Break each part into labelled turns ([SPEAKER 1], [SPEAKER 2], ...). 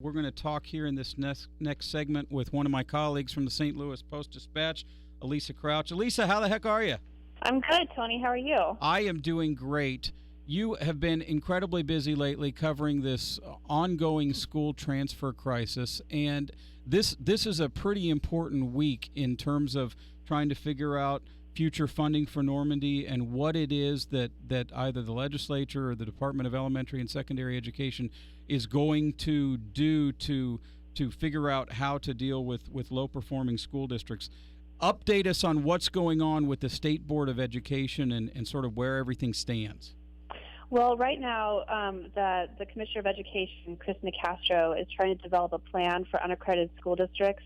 [SPEAKER 1] We're going to talk here in this next segment with one of my colleagues from the St. Louis Post-Dispatch, Elisa Crouch. Elisa, how the heck are you?
[SPEAKER 2] I'm good, Tony. How are you?
[SPEAKER 1] I am doing great. You have been incredibly busy lately covering this ongoing school transfer crisis, and this is a pretty important week in terms of trying to figure out future funding for Normandy and what it is that either the legislature or the Department of Elementary and Secondary Education is going to do to figure out how to deal with low-performing school districts. Update us on what's going on with the State Board of Education and sort of where everything stands.
[SPEAKER 2] Well, right now, the Commissioner of Education, Chris Nicastro, is trying to develop a plan for unaccredited school districts.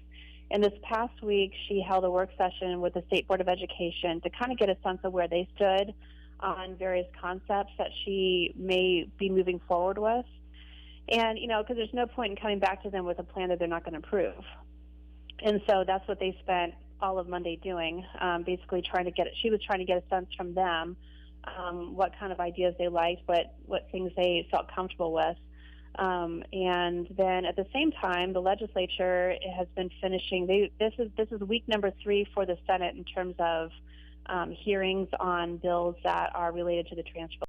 [SPEAKER 2] And this past week, she held a work session with the State Board of Education to kind of get a sense of where they stood on various concepts that she may be moving forward with. And, because there's no point in coming back to them with a plan that they're not going to approve. And so that's what they spent all of Monday doing, basically she was trying to get a sense from them what kind of ideas they liked, what things they felt comfortable with. And then at the same time, the legislature has been finishing. This is week number 3 for the Senate in terms of hearings on bills that are related to the transfer.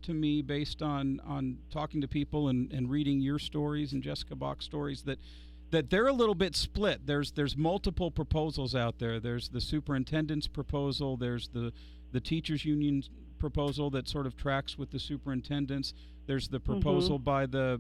[SPEAKER 1] To me, based on talking to people and reading your stories and Jessica Bach's stories, that they're a little bit split. There's multiple proposals out there. There's the superintendent's proposal. There's the teachers union proposal that sort of tracks with the superintendents. There's the proposal by the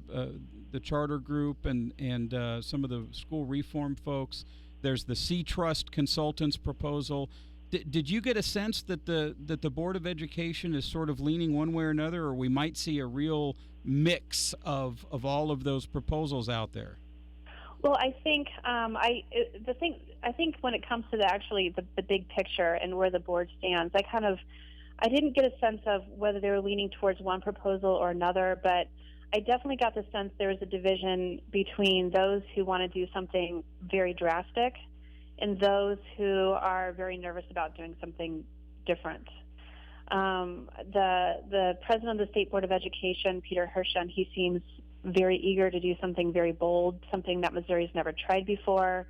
[SPEAKER 1] charter group and some of the school reform folks. There's the C Trust consultants proposal. Did you get a sense that the Board of Education is sort of leaning one way or another, or we might see a real mix of all of those proposals out there?
[SPEAKER 2] Well, I think I think when it comes to the big picture and where the board stands, I didn't get a sense of whether they were leaning towards one proposal or another, but I definitely got the sense there was a division between those who want to do something very drastic and those who are very nervous about doing something different. The president of the State Board of Education, Peter Hirschen, he seems very eager to do something very bold, something that Missouri's never tried before.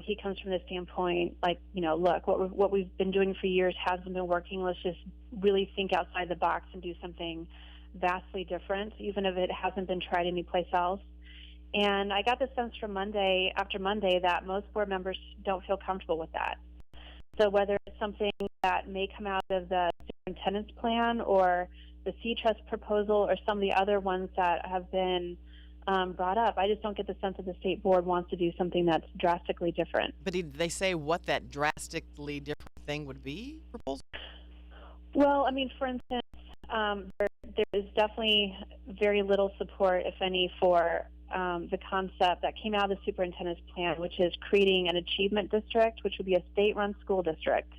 [SPEAKER 2] He comes from the standpoint, look, what we've been doing for years hasn't been working. Let's just really think outside the box and do something vastly different, even if it hasn't been tried anyplace else. And I got the sense from after Monday, that most board members don't feel comfortable with that. So whether it's something that may come out of the superintendent's plan or the C-Trust proposal or some of the other ones that have been brought up, I just don't get the sense that the state board wants to do something that's drastically different.
[SPEAKER 3] But did they say what that drastically different thing would be, proposal?
[SPEAKER 2] Well, for instance, there is definitely very little support, if any, for the concept that came out of the superintendent's plan, which is creating an achievement district, which would be a state-run school district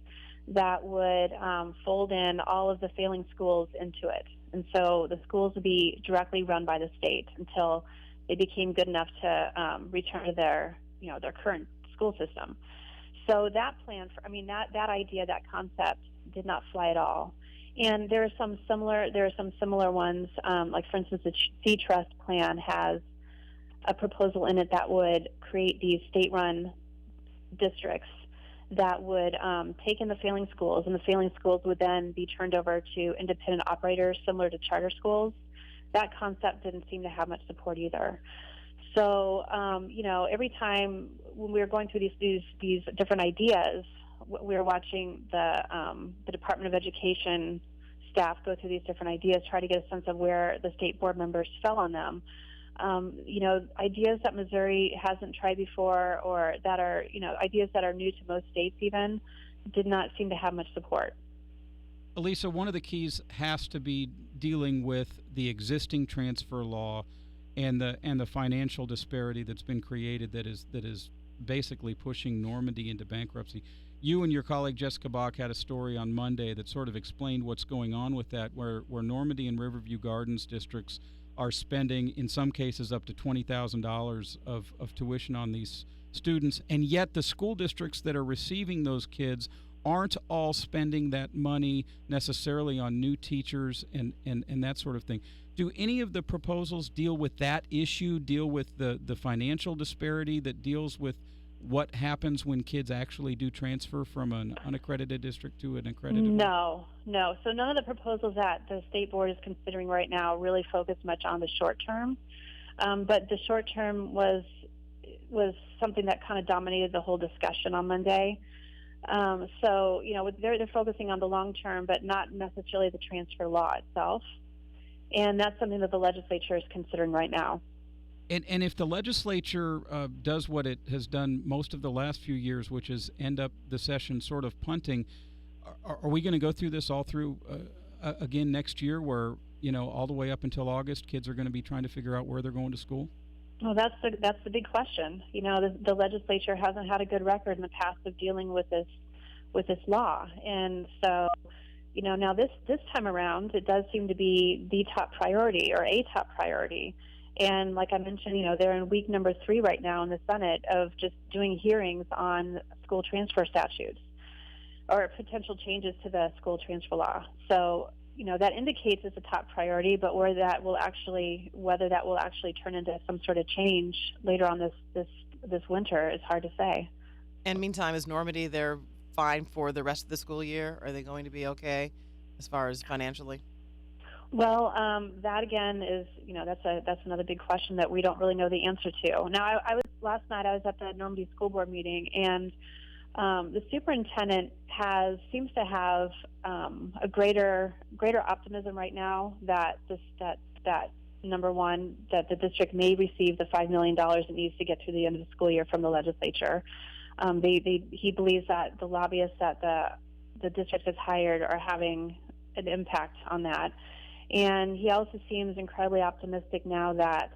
[SPEAKER 2] that would fold in all of the failing schools into it. And so the schools would be directly run by the state until they became good enough to return to their current school system. So that plan, that idea, that concept did not fly at all. And there are some similar ones, like for instance, the C-Trust plan has a proposal in it that would create these state-run districts that would take in the failing schools, and the failing schools would then be turned over to independent operators similar to charter schools. That concept didn't seem to have much support either. So, every time when we were going through these different ideas, we were watching the Department of Education staff go through these different ideas, try to get a sense of where the state board members fell on them. Ideas that Missouri hasn't tried before, or that are, ideas that are new to most states even, did not seem to have much support.
[SPEAKER 1] Elisa, one of the keys has to be dealing with the existing transfer law and the financial disparity that's been created that is basically pushing Normandy into bankruptcy. You and your colleague Jessica Bach had a story on Monday that sort of explained what's going on with that, where Normandy and Riverview Gardens districts are spending, in some cases, up to $20,000 of tuition on these students, and yet the school districts that are receiving those kids aren't all spending that money necessarily on new teachers and that sort of thing. Do any of the proposals deal with that issue, deal with the financial disparity that deals with what happens when kids actually do transfer from an unaccredited district to an accredited one?
[SPEAKER 2] No. So none of the proposals that the state board is considering right now really focus much on the short term. But the short term was something that kind of dominated the whole discussion on Monday. So, they're focusing on the long term, but not necessarily the transfer law itself. And that's something that the legislature is considering right now.
[SPEAKER 1] And if the legislature does what it has done most of the last few years, which is end up the session sort of punting, are we going to go through this all through again next year, where all the way up until August, kids are going to be trying to figure out where they're going to school?
[SPEAKER 2] Well, that's the big question. The legislature hasn't had a good record in the past of dealing with this law, and so now this time around, it does seem to be the top priority or a top priority. And like I mentioned, they're in week number 3 right now in the Senate of just doing hearings on school transfer statutes or potential changes to the school transfer law. So that indicates it's a top priority, but whether that will actually turn into some sort of change later on this winter is hard to say.
[SPEAKER 3] And meantime, is Normandy, they're fine for the rest of the school year? Are they going to be okay as far as financially?
[SPEAKER 2] Well, that again is that's another big question that we don't really know the answer to. Now, last night I was at the Normandy School Board meeting, and the superintendent seems to have a greater optimism right now that number one, that the district may receive the $5 million it needs to get through the end of the school year from the legislature. He believes that the lobbyists that the district has hired are having an impact on that, and he also seems incredibly optimistic now that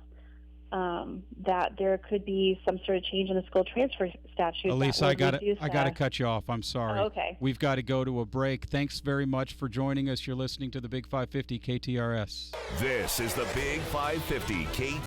[SPEAKER 2] there could be some sort of change in the school transfer statute.
[SPEAKER 1] Elisa, I got to cut you off. I'm sorry.
[SPEAKER 2] Oh, okay.
[SPEAKER 1] We've got to go to a break. Thanks very much for joining us. You're listening to the Big 550 KTRS.
[SPEAKER 4] This is the Big 550